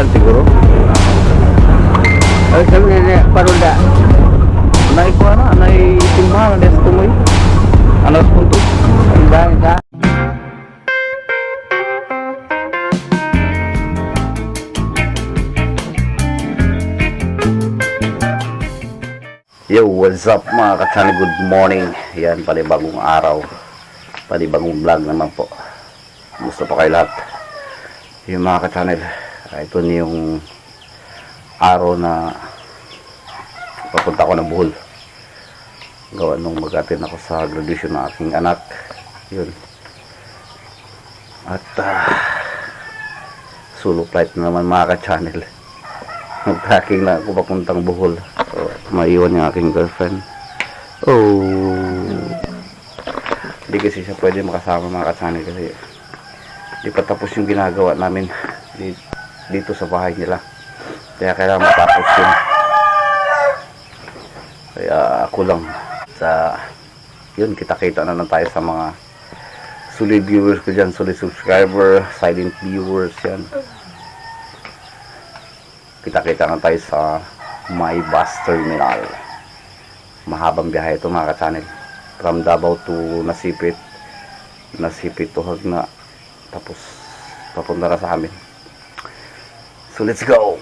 Thailand siguro. Ay, sabi niya, parunda. Anay ko ano, anay timah, anay tumoy. Anak punto. Ang ka. Yo, what's up mga ka-channel? Good morning. Yan, panibagong araw. Panibagong vlog naman po. Gusto pa kayo lahat. Yung mga ka-channel, ito na yung araw na papunta ko ng Bohol. Gawa nung mag-attend ako sa graduation ng aking anak. Yun. At solo flight na naman mga ka-channel. Mag-tracking lang ako papuntang Bohol. So, maiwan yung aking girlfriend. Oh, hindi kasi siya pwede makasama mga ka-channel kasi di pa tapos yung ginagawa namin dito sa bahay nila. Kaya kailangan matapos yun. Kaya ako lang sa yun, kita-kita na lang tayo sa mga solid viewers ko dyan, solid subscriber, silent viewers yan. Kita-kita na tayo sa my bus terminal. Mahabang biyahe ito mga ka-channel, from Davao to Nasipit, Nasipit to Hagna, tapos papunta na sa amin. So let's go.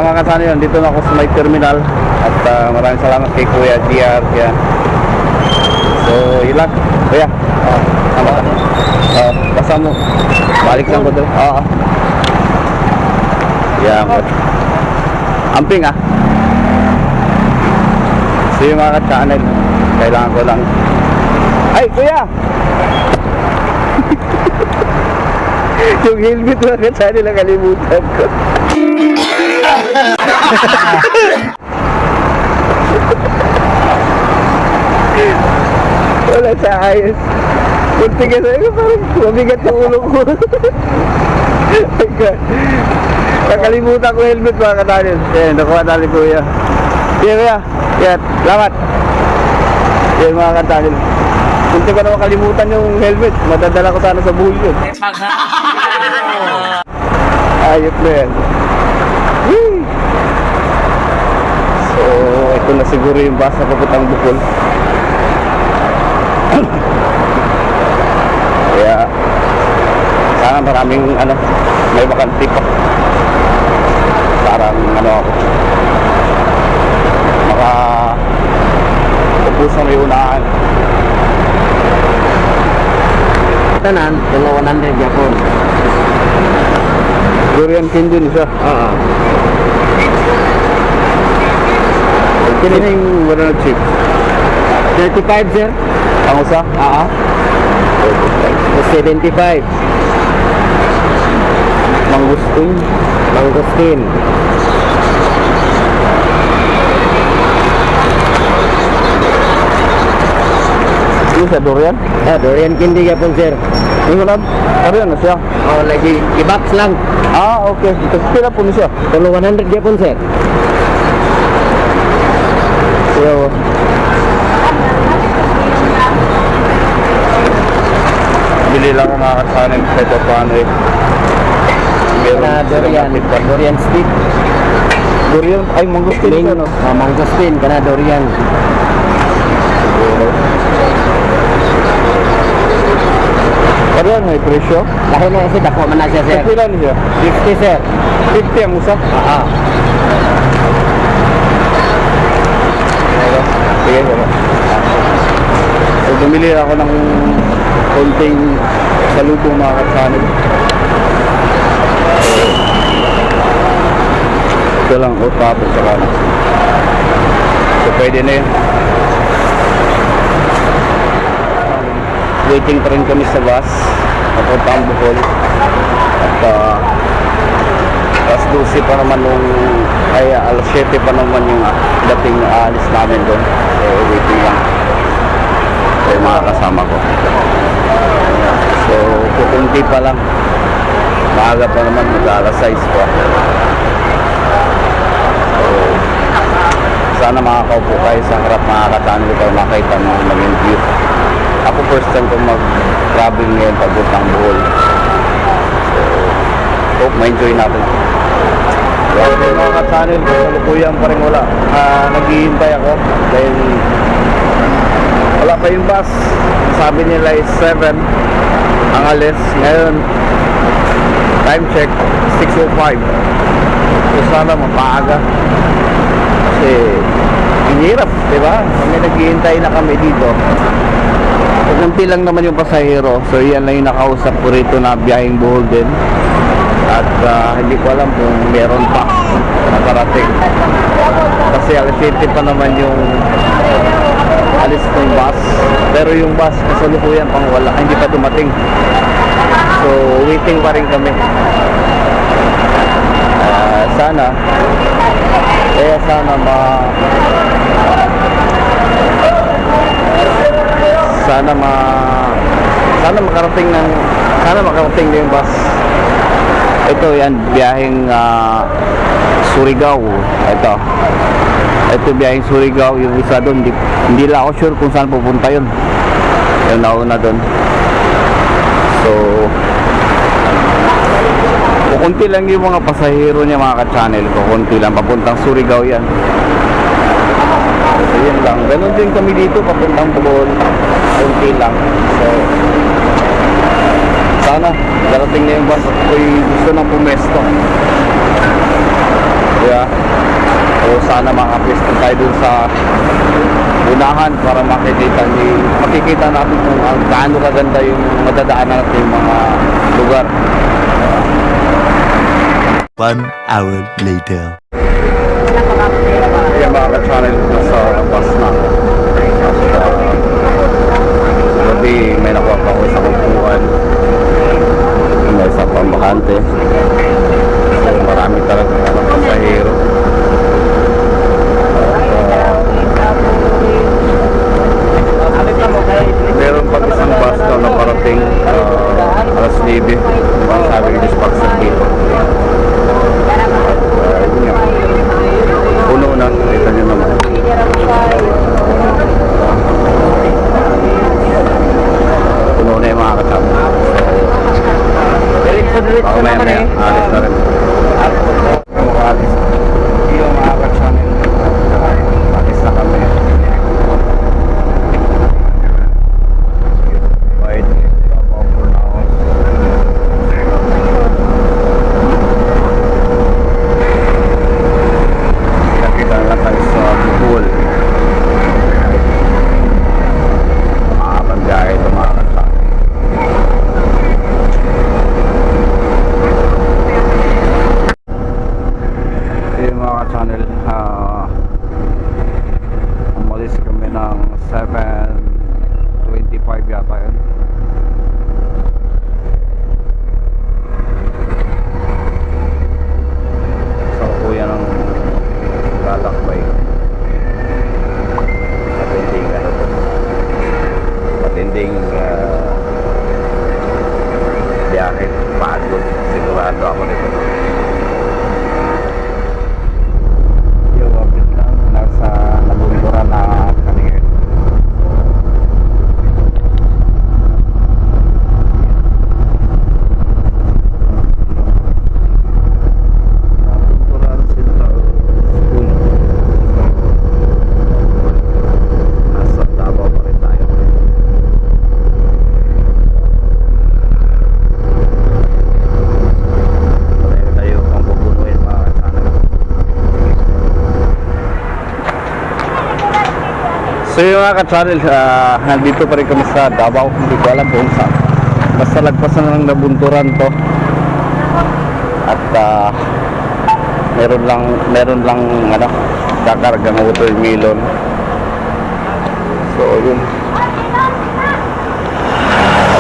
Mga kasano yun, dito na ako sa may terminal at maraming salamat kay Kuya GR yan. So yun lang Kuya, basta mo balik lang ko doon. Yan, amping so yung mga ka-channel, kailangan ko lang ay Kuya yung helmet mga ka-channel ang kalimutan ko. Wala sa ayos. Kunti ka sa'yo, parang mabigat yung ulo ko. Nakalimutan ko helmet mga katanil. Yan, nakuha natin Kuya. Yan Kuya, yan, salamat. Yan mga katanil. Kunti ko na makalimutan yung helmet. Madadala ko sana sa buhol yun. Ayot na yan. So ito na siguro yung bus na papuntang Bohol. Kaya sana maraming may bakante pa. Parang ako upos na may unahan. Tanan, 100 Japon. Durian Kindun siya. Kini na yung banana chip. 35 sir. Ang usa? 75. Mangustin. Mangosteen. Ini sa durian? Durian candy yapon sir. Ini lang. Durian na siya. Oh, lagi i-box lang. Okay. Ito pila po ni siya. Tulo 100 yapon sir. So, bili lang ako mga kasanin kahit pa paano eh. Na durian, durian stick. Durian, ay mangosteen siya no? Mangosteen kana durian. Siguro. Durian may presyo? Lahi na si dako man na siya sir. Pila ni siya? 50 sir. 50 ang usa? Sige, sige. So, bumili ako ng konting salubong mga kasanin. Ito lang, o tapos sa kanan. So, pwede na yun. Waiting pa rin kami sa bus. Napunta ang Bohol. At alas 12 pa naman alas 7 pa naman yung dating aalis namin doon. So, waiting lang. So, yung mga kasama ko. So, kukunti pa lang. Maaga pa naman, mag-alas 6 pa. So, sana makakaupo kayo sa harap mga katanli para makita mo maging view. Ako first time ko mag-travel ngayon papuntang Bohol. So, hope ma-enjoy natin. Okay mga katanil, kasalukuyan pa rin wala. Naghihintay ako dahil wala pa yung bus. Sabi nila is 7 ang alis. Ngayon, time check 6:05. So sana mapaaga. Kasi hinirap, di ba? Kami naghihintay na kami dito. Kunti lang naman yung pasahero. So yan lang yung nakausap ko rito na biyaheng Bohol din. At hindi ko alam kung meron pa nakarating. Kasi alas 7 pa naman yung alis ng bus. Pero yung bus kasalukuyan pang wala, hindi pa dumating. So waiting pa rin kami. Sana makarating na yung bus. Ito yan, biyaheng Surigao. Ito biyaheng Surigao. Yung isa doon, hindi lang ako sure kung saan pupunta yun. Yung nauna doon. So, kukunti lang yung mga pasahero niya mga ka-channel. Kukunti lang, papuntang Surigao yan. So, yan lang. Ganon din kami dito, papuntang Bohol. Kunti lang. So, sana darating na yung bus at ako'y gusto nang pumesto. Yeah. So sana makapwesto tayo dun sa unahan para makikita natin kung gaano kaganda yung madadaanan natin yung mga lugar. 1 hour later. Yan mga ka-channel sa bus na. Gabi may nakuha pa ako sa kumpuan. May isa pang bakante. So marami talaga ng pasahero. Meron pag isang bus na nakarating alas 9. Diba sabi ko dispatch dito. Puno na, kita nyo naman. Puno na yung mga kasama. Ako maya alis na rin. Alis. Yung mga kasama. Alis na kami. Wait. Nakita na tayo sa Bohol. Makakapagbiyahe ito mga kasama. sigurado ako nito. Yung wapit lang, nasa nabunduran na kanina. Nabunduran Central School. Nasa Davao pa rin tayo. Tayo ang pupunuin mga kasana. So yung mga ka-channel, nandito pa rin kami sa Davao. Hindi ko alam kung saan. Basta lagpasan na ng nabunturan to. At meron lang ano, kakargang watermelon. So yun.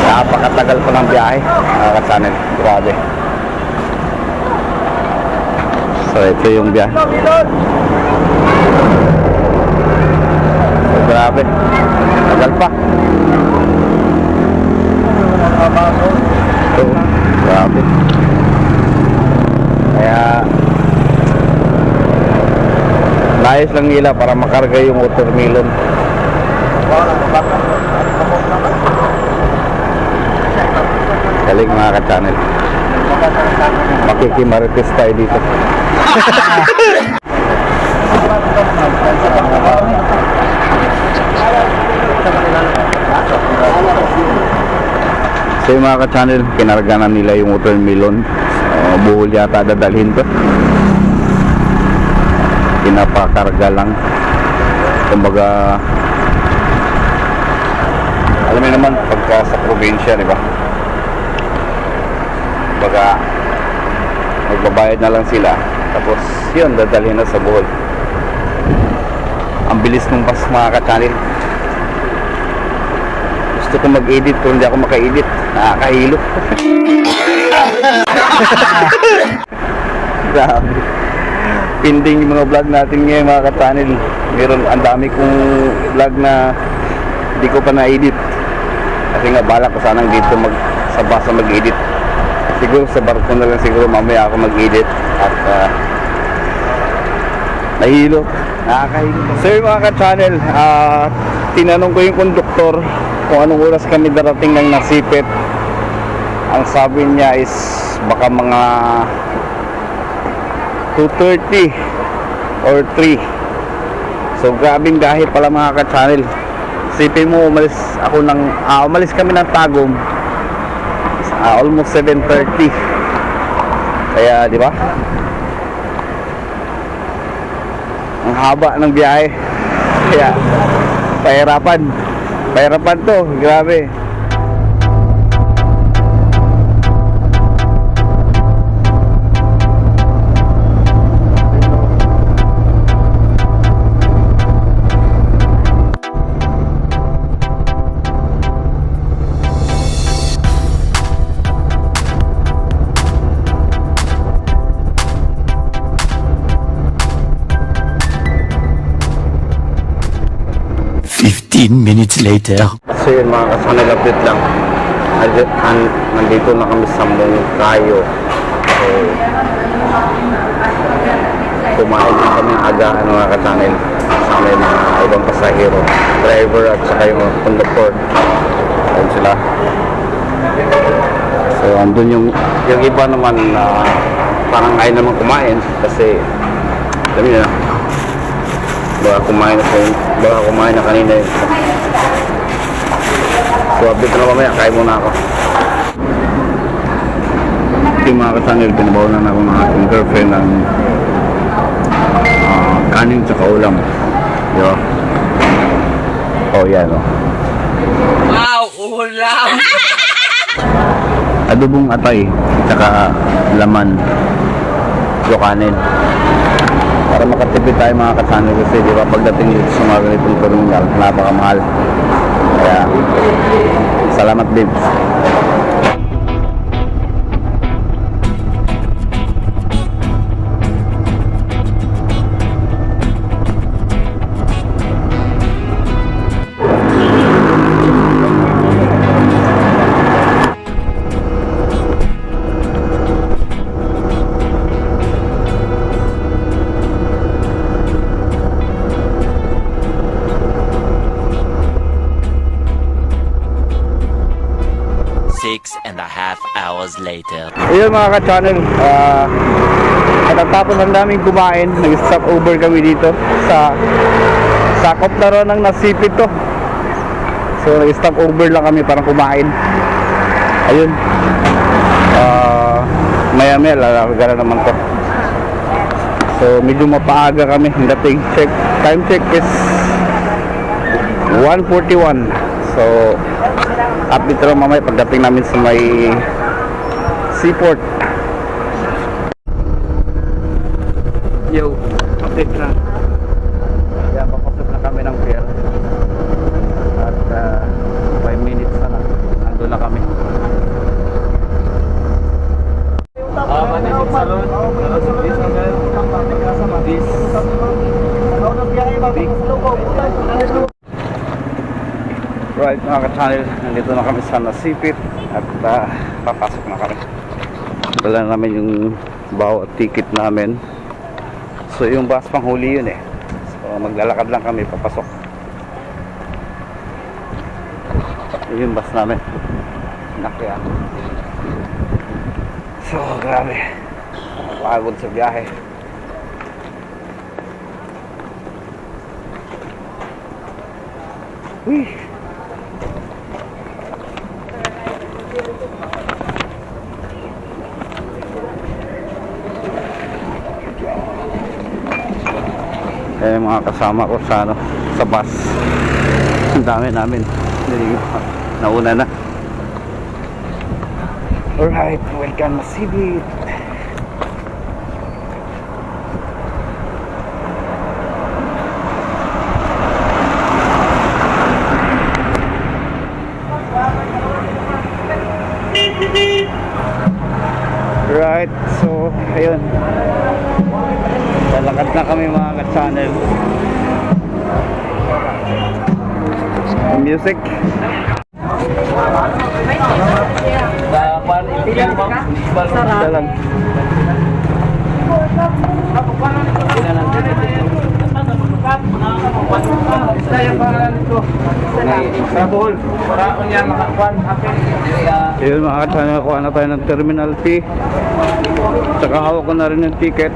Napakatagal pa ng biyahe mga ka-channel. Grabe. So ito yung biyahe. So, grabe. Tagal pa. So, grabe. Kaya nais lang nila para makarga yung watermelon. Galing mga ka-channel. Makikimarites tayo dito. So yung mga ka-channel, kinarga na nila yung watermelon. Buhol yata dadalhin to. Pinapakarga lang. Kumbaga, alam mo naman pagka sa probinsya, di ba? Kumbaga, magbabayad na lang sila. Tapos yun, dadalhin na sa Bohol. Ang bilis ng bus mga ka-channel. Gusto ko mag-edit pero hindi ako maka-edit. Nakakahilo. Grabe. Pending yung mga vlog natin ngayon mga ka-channel. Meron, ang dami kong vlog na hindi ko pa na-edit. Kasi nga balak ko sanang dito sa bus mag-edit. Siguro sa barko na lang siguro mamaya ako mag-edit. At nahilo. Nakakahilo. So yung mga ka-channel, tinanong ko yung konduktor kung anong oras kami darating ng Nasipit. Ang sabi niya is baka mga 2:30 or 3. So grabing dahil pala mga ka-channel. Sipin mo, umalis kami ng Tagum almost 7:30. Kaya di ba? Ang haba ng biyahe. Kaya pahirapan to, grabe. Minutes later. So yun mga kasanay, update lang. Nandito na kami sa Moncayo. So kumain na kami agahan mga kasanay. Kasama yung mga ibang pasahero, driver at saka yung mga conductor. Ayun sila. So andun yung iba naman parang ayaw naman kumain kasi alam niyo na, baka kumain na kanina yun. So update na mamaya, kain muna ako. Yung mga kasanil, pinabaw na ako ng aking girlfriend ng kanin sa kaulam. Diba? Oh yan o. Wow, ulam! Adobong atay, tsaka laman. Yung kanin. Para makatipid tayo mga kasanil kasi di ba pagdating dito sa mga ganitong terminal, napakamahal. Kaya salamat babes. later. Ayun mga ka-channel, katatapos ang daming kumain, nag-stop over kami dito sa sakop na ron ng nasipit to. So nag-stop over lang kami para kumain. Ayun, maya maya lalakagala naman to. So medyo mapaaga kami dating. Time check is 1:41. So update lang mamaya pagdating namin sa may seaport. Yo, update na. Yan, papasok na kami ng pier. At 5 minutes na lang. Nandun na kami. Manisip Salon. Right mga ka-channel, nandito na kami sa Nasipit at papasok na kami. Dala namin yung bawat ticket namin. So yung bus pang huli yun eh. So maglalakad lang kami papasok. Yun yung bus namin. Nakya. So grabe. Pagod sa biyahe. Uy. Mga kasama ko sa sa bus. Ang dami namin. Nauna na. Alright, welcome Nasipit. Right, so ayun. Lalakad na kami mga ka-channel. Music. Dalan. Ayun mga ka-channel, kuha na tayo ng terminal fee. Tsaka hawak ko na rin yung ticket.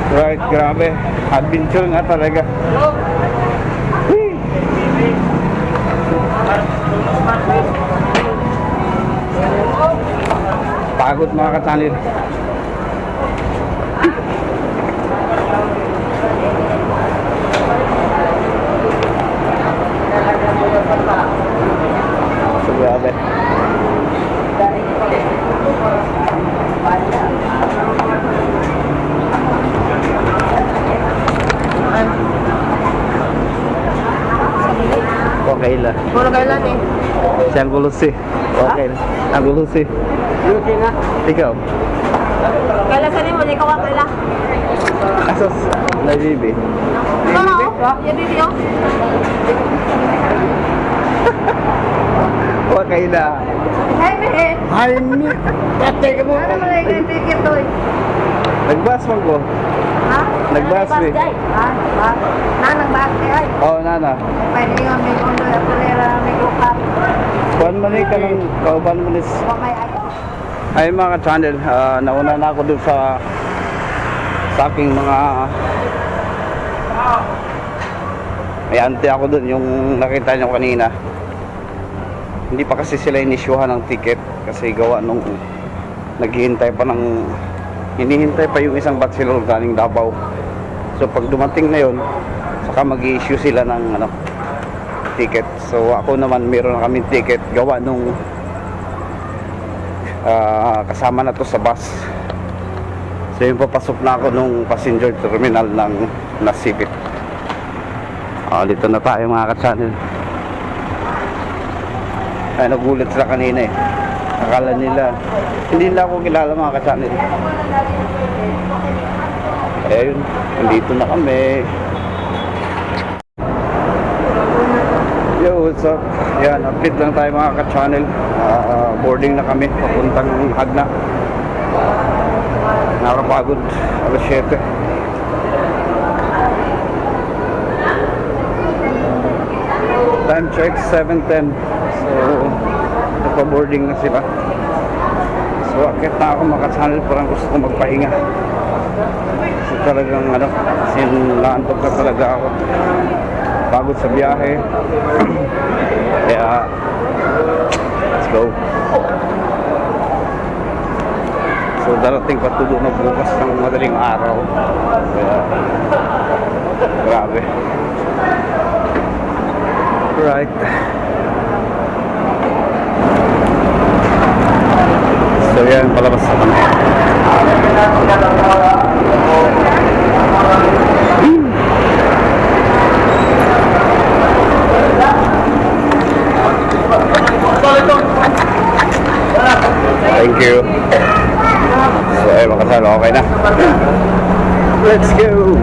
Right, grabe. Adventure nga talaga. Pagod mga ka-channel. So, grabe. Okay lang. Puro kailan eh. Siyang gulusi. Okay lang. Ang gulusi. Luti na. Ikaw. Kailan sa mo, ikaw ang kaila. Asos. Naibibi. Ikaw na oh. Yan video. Okay na. Hey, mehe. Hi, mi. Pate ka mo. Ano mo na yung ticket to eh? Nagbas mo ko. Ha? Nagbas eh. Ha? Ha? Nang ay. Oo, nana. Pwede nga may kondo at tulera, may grupa. Kuhan mo ka ng kauban mo nis. May ay. Ay mga ka-channel, nauna na ako dun sa aking mga may ante ako dun yung nakita nyo kanina. Hindi pa kasi sila inisyuhan ng ticket kasi gawa nung naghihintay pa ng hinihintay pa yung isang bachelor galing Davao. So pag dumating na yun, saka mag-i-issue sila ng ticket. So ako naman meron na kami ticket gawa nung kasama na to sa bus. So yung papasok na ako nung passenger terminal ng Nasipit. Dito na tayo mga ka-channel. Ay nagulat sila kanina eh. Akala nila hindi nila ako kilala mga ka-channel. Ayun, nandito na kami. Yo, what's up? Yan, update lang tayo mga ka-channel. Boarding na kami, papuntang Hagna. Nakapagod, alas 7. Time check, 7:10. So, nagpa-boarding na sila. So akit na ako mga ka-channel, parang gusto ko magpahinga. So talagang sinantok na talaga ako. Pagod sa biyahe. Kaya let's go. So darating pa tulo na bukas ng madaling araw. Kaya grabe. Right. So yan, palabas na kami. Thank you. So ay makasalo, okay na. Let's go.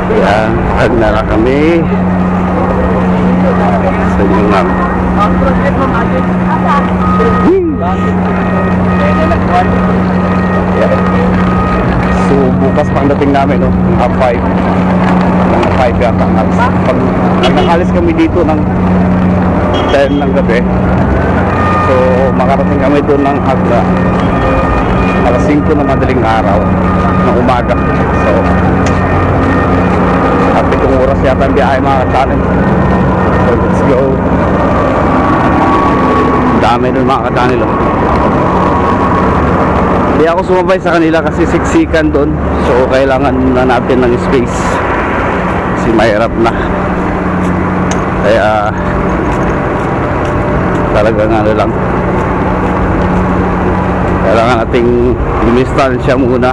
Yan, nagdala kami sa Yunnan. Yan. So bukas pagdating namin, no, half 5. Mga 5 yata. Pag nakalis kami dito ng 10 ng gabi, so makarating kami doon ng hagda alas 5 na madaling araw ng umaga. So at itong oras yata ang biyahe mga ka-channel. So let's go. Dami nun mga ka-channel. Hindi ako sumabay sa kanila kasi siksikan doon. So kailangan na natin ng space kasi mahirap na. Kaya talagang lang, kailangan nating lumistansya muna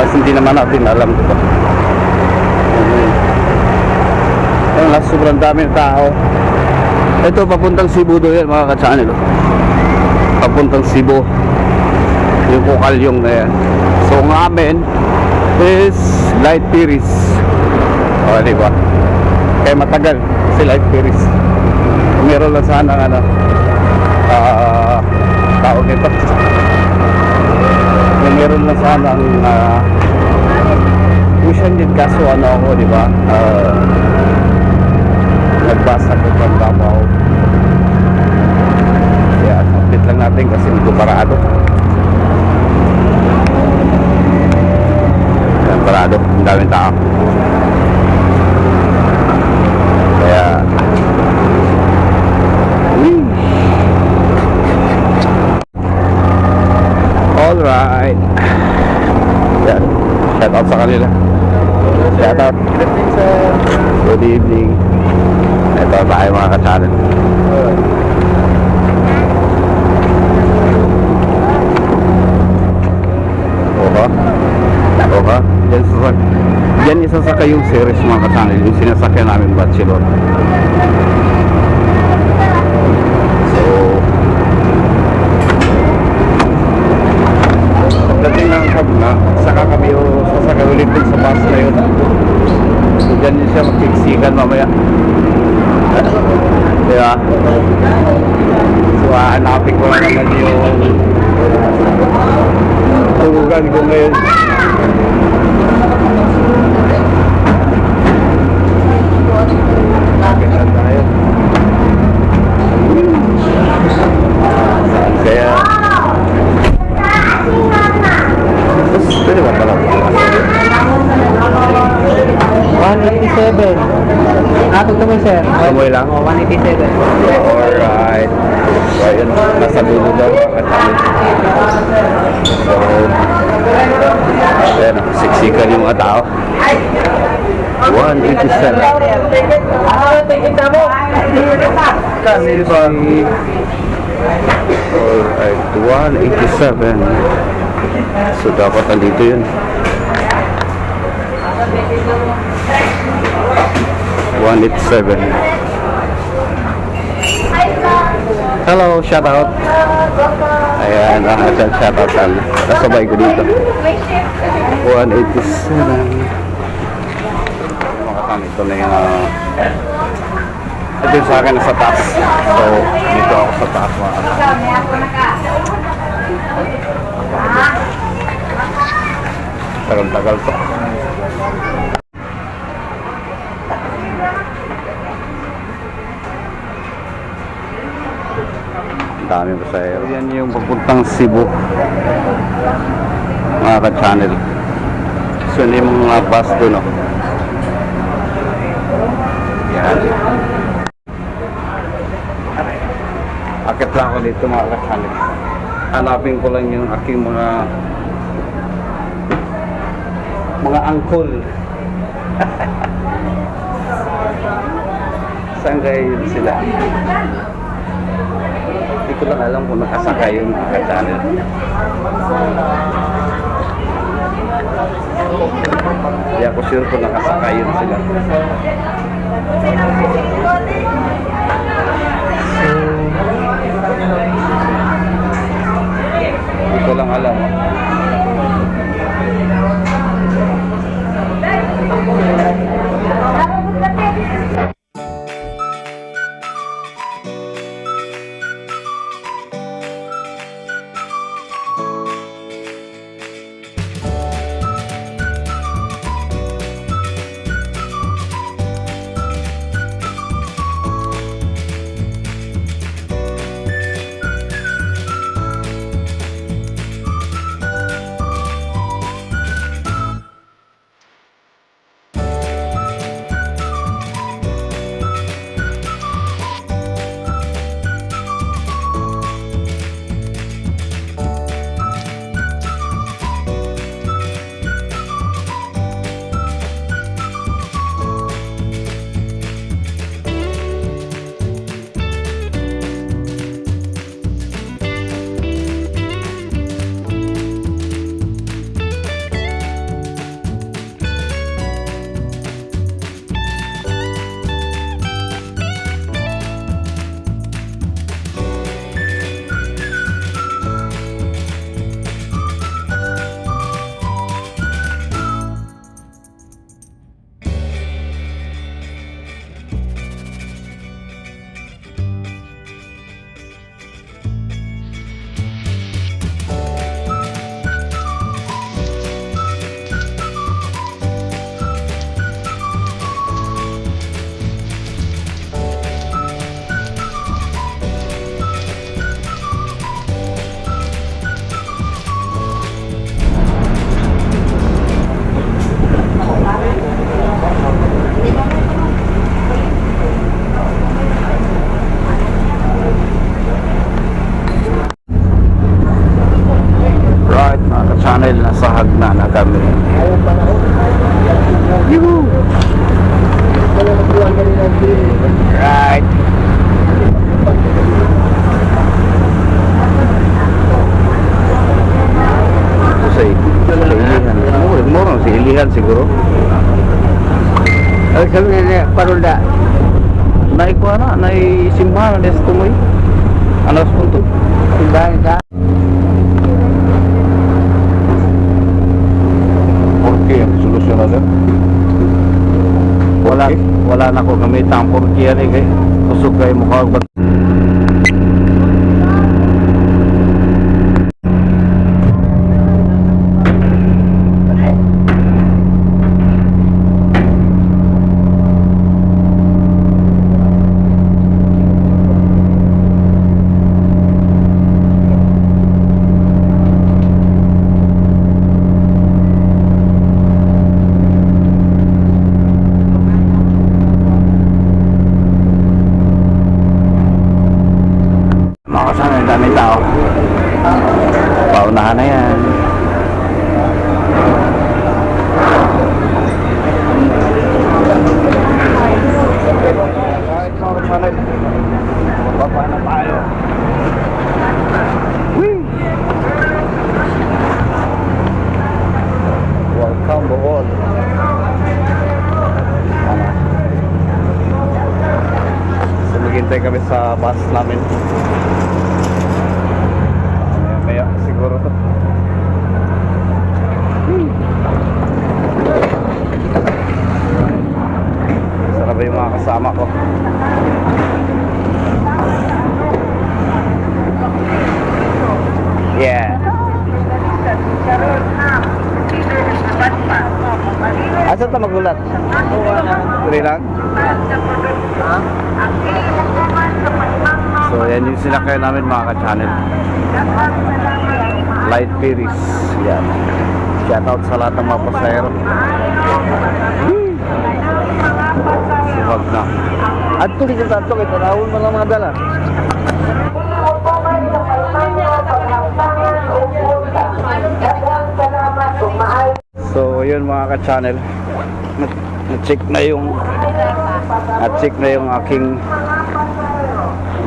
kasi hindi naman natin alam ito. Ayun, sobrang daming tao. Ito papuntang Cebu doon yan mga ka-channel. Papuntang Cebu yung Kukalyong na yan. So ang amin is Light Piris. O diba, kaya matagal si Light Piris. Meron lang sana tawag nito, meron lang sana ang mission din, kaso ako diba, nagbasa ko pang Davao. Kaya update lang natin kasi hindi ko parado. Yan, parado, ang daming tao. Kaya alright. Yan, shout out sa kanila. Shout out. Good evening. Ito tayo mga ka-channel. Oka. Yan isasakay yung series mga ka-channel, yung sinasakyan namin Bachelor. So pagdating ng Hagna, saka kami sasakay ulit din sa bus na yun. So dyan yun siya magkiksikan mamaya. Diba? So hahanapin ko na naman yung tulugan ko ngayon. Ganyan tayo. Kaya pwede ba pala? 187. Atog naman sir. Kamoy lang? 187. Alright. So ayun, nasa dulo daw mga ka-channel. So ayan, siksikan yung mga tao. 187. Alright, 187. So dapat nandito yun. 187. Hello, shout out. Ayan, shout out lang. Kasabay ko dito. 187. Makakang ito na yung Ito yung sa akin nasa taas. So, dito ako sa taas mga kasama. Tagal-tagal to. Ang dami pasahero. Yan yung papuntang Cebu. Mga ka-channel. So, yun yung mga bus doon, no? Yan. Akit lang ako dito mga ka-channel. Hanapin ko lang yung aking mga angkol. Saan kayo sila? Hindi ko lang alam kung nakasakay yung mga ka-channel. Hindi ako sure kung nakasakay yun sila. Hindi ko lang alam. Channel, nasa hagna na kami. Yuhu! Right. Ito sa Ilihan. Murang sa Ilihan siguro. Ay, sabi nila, parulda. Naikuha na, naisimbahan na sa tumoy. Ano sa punto? Simbahan ka. Porke ang solusyon natin. Wala na ko gamit ang porke yan eh. Kusog kayo mukha. Makasama yung daming tao. Paunahan na yan. Kahit normal, magbaba na tayo. Whee! Welcome Bohol. So maghintay kami sa bus namin. Maya siguro to. Sarap ba yung mga kasama ko? ulat? 3 lang? So yan yung sinakay namin mga ka-channel. Light Ferries. Yan. Shoutout sa lahat ng mga pasahero. Sibag na. Adto dito sa adto kay tanawon mo lang mga dala. So yun mga ka-channel, na-check na yung aking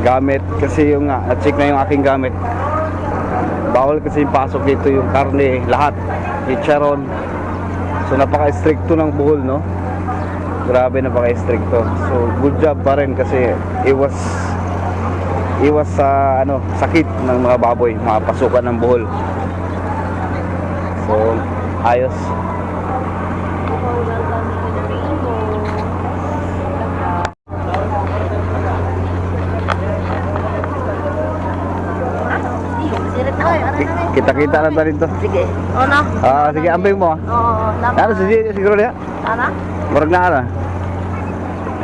gamit kasi yung na-check na yung aking gamit. Bawal kasi pasok dito yung karne, lahat, chicharon. So napaka-stricto ng buhol, no? Grabe, napaka-stricto. So good job pa rin kasi iwas sa sakit ng mga baboy, mga pasukan ng buhol. So ayos. Kita-kita lang tayo dito. Sige. O na? Sige, ambay mo. Oo. Ano, siguro niya? Ano? Marag na ano.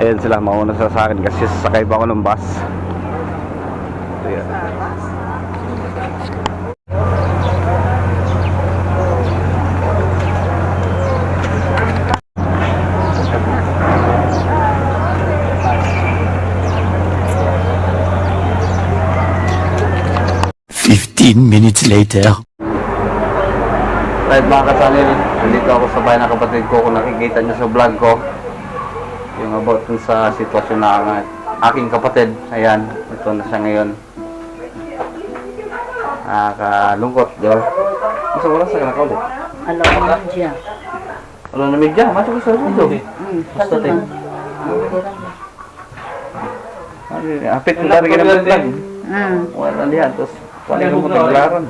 Ayan sila, mauna sa akin kasi sasakay pa ako ng bus. So, yan. Minutes later. Right mga kasanil, nandito ako sa bahay ng kapatid ko. Kung nakikita niyo sa vlog ko yung about dun sa sitwasyon ng aking kapatid. Ayan, ito na siya ngayon. Kalungkot, di ba? Masa oras sa kanaka ulit? Alam mo na siya. Alam na medya, masuk ko sa dito. Basta tayo. Apit mo talaga ng vlog. Wala lihat, tapos wala mo taglaran.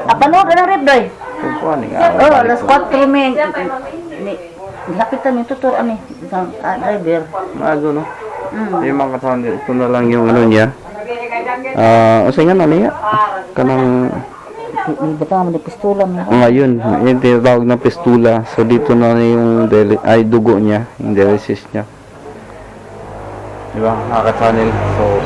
Panood na rin, Bray. Kukuha ni nga. Oh, alas 4 may nilapitan yung tutor ani isang driver. Mago no. Yung mga katawan ito na lang yung ano niya. Usay nga na niya. Kanang Butang mo ni pistola mo. ngayon, yung tinatawag na pistula. So dito na yung dugo niya, yung dialysis niya. Di ba? Mga ka-channel. So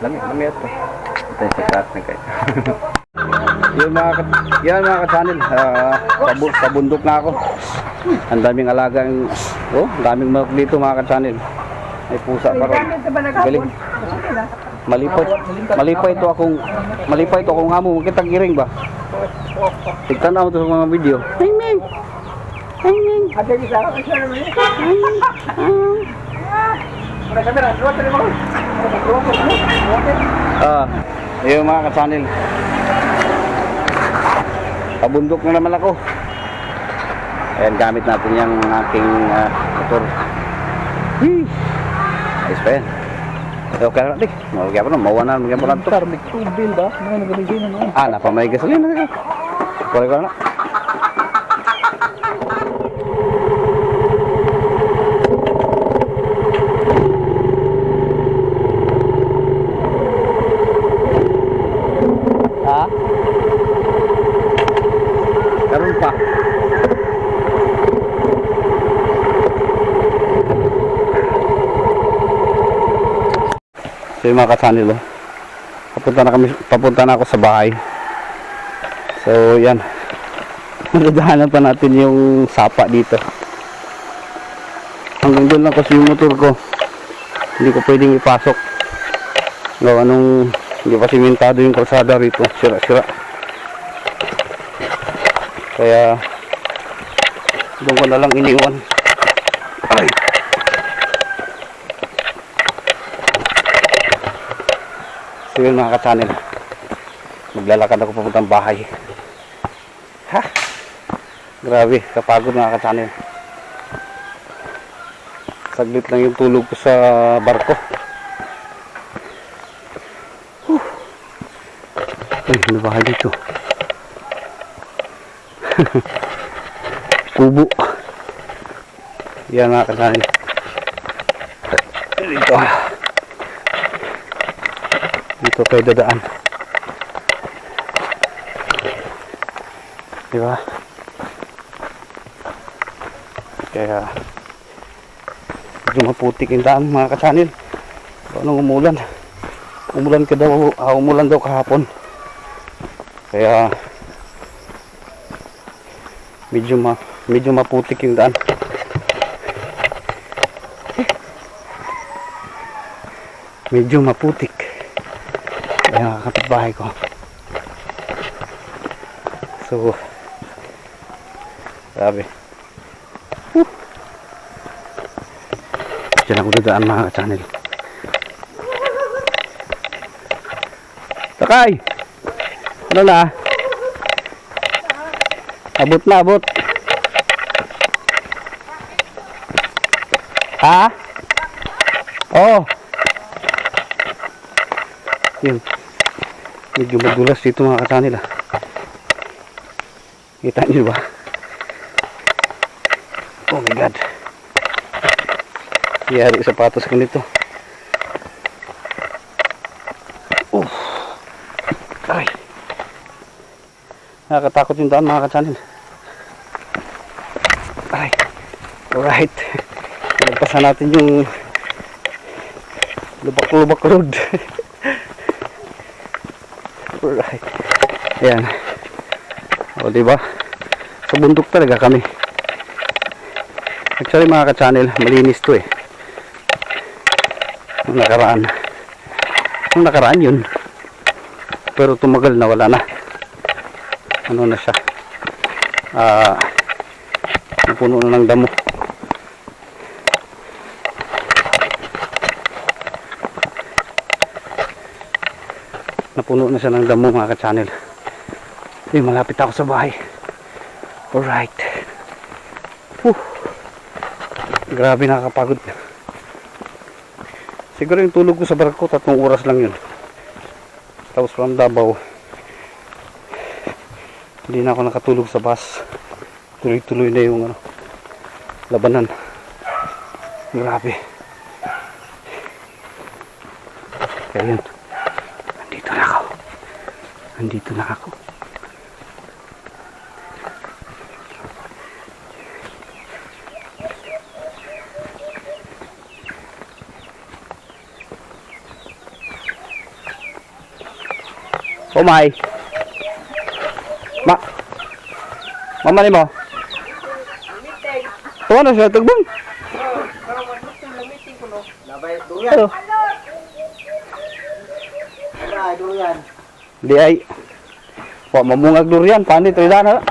lami ito. Ito yung sikat na kayo. Yan mga ka-channel, pabundok na ako. Ang daming alagang, ang daming manok dito mga ka-channel. May pusa pa ron. Galing. Malipay ito akong amo. Magkitang giring ba? Tigtan na mo ito sa mga video. Hing. Yung mga ka-channel, pabundok na naman ako. Ayan, gamit natin yung aking motor. Ayos pa yan. Okay na natin. Magigyan pa na, mawanan, magigyan pa na ito. Napamay gasolina. Kulit ko na. Karoon pa. So yung mga ka-channel, papunta na ako sa bahay. So yan, magdadaanan pa natin yung sapa dito. Hanggang doon lang kasi yung motor ko, hindi ko pwedeng ipasok. Gawa nung hindi pa simentado yung kalsada rito, sira-sira. Kaya doon ko na lang iniwan. Ay. So yun mga ka-channel, maglalakad ako papuntang bahay. Grabe, kapagod mga ka-channel. Saglit lang yung tulog ko sa barko. Ay, ano bahay dito? Kubo. Yan mga ka-channel. Dito Dito kayo dadaan. Diba? Kaya medyo maputik yung daan mga ka-channel. Anong umulan? Umulan daw kahapon. Kaya medyo maputik yung daan. Medyo maputik. Kaya mga kapitbahay ko. So, grabe. Diyan ako dadaan mga ka-channel. Takay! Ano na? Abot na, abot. Ha? Oh. Yun. Medyo madulas dito mga ka-channel ah. Kita niyo ba? Oh my God. Yari sapatos ko nito. Ay. Nakakatakot yung daan mga ka-channel. Ay. Alright. Nagpasan natin yung lubak-lubak road. Alright. Ayan. O diba? Sa bundok talaga kami. Actually mga ka-channel, malinis to eh. Nung nakaraan yun. Pero tumagal na, wala na. Ano na siya? Napuno na ng damo. Napuno na siya ng damo mga ka-channel. Malapit ako sa bahay. Alright. Grabe, nakakapagod. Siguro yung tulog ko sa barko 3 oras lang yun. Tapos from Davao, hindi na ako nakatulog sa bus. Tuloy-tuloy na yung labanan. Grabe. Kaya yun. Andito na ako. Oh my. Mama ni mo. Tuwa na siya tagbong. Hello. Durian. Di ay. Wa mamungag durian pani trida na.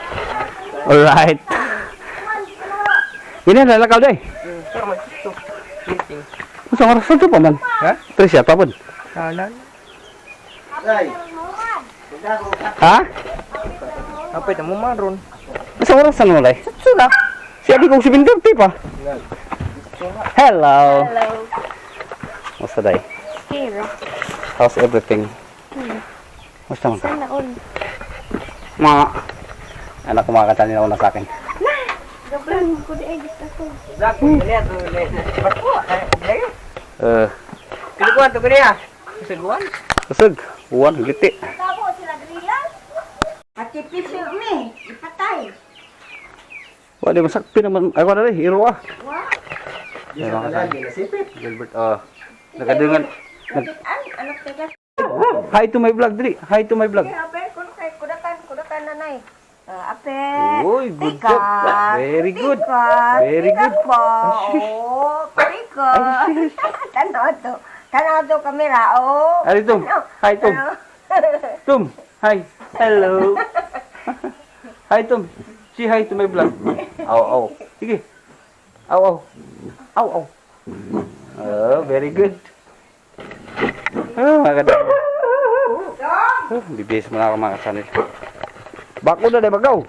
Alright. Ini na lakaw day. Sa oras sa pa man. Ha? Trisya pa pud. Kanan. Ha? Apa itu mo maron? Sa oras sa nulay. Sula. Siya di kong 7:30 pa. Hello. Hello. What's the day? Here. How's everything? Basta man ka? Sana all. Mga anak ko mga katalin ako na sa akin. Gablan ko di ay gusto ko. Zako, lihat tu lihat. Barko, ay. Keluar tu kena. Keluar. Kusog. Uwan, giti. Tabo sila Adrian. Artificial me, ipatay. Wala masakpi naman. Ay, wala rin. Hiro ah. Di ka lagi nasipit. Gilbert, nagadengan. Anak taga. Hi to my vlog, Dri. Hi to my vlog. Ape kun kay kudakan nanay. Ape. Uy, good job. Very good. Very good. Oh, tika. Tanaw to kamera. Oh. Ari, Tom. Hi, Tom. Tom. Hi. Hello. Hi, Tom. Say hi to my vlog. Aw, aw. Sige. Aw, aw. Aw, aw. Oh, very good. Maganda. Bibis mo na ako mga kasanit. Bako na, di ba, go?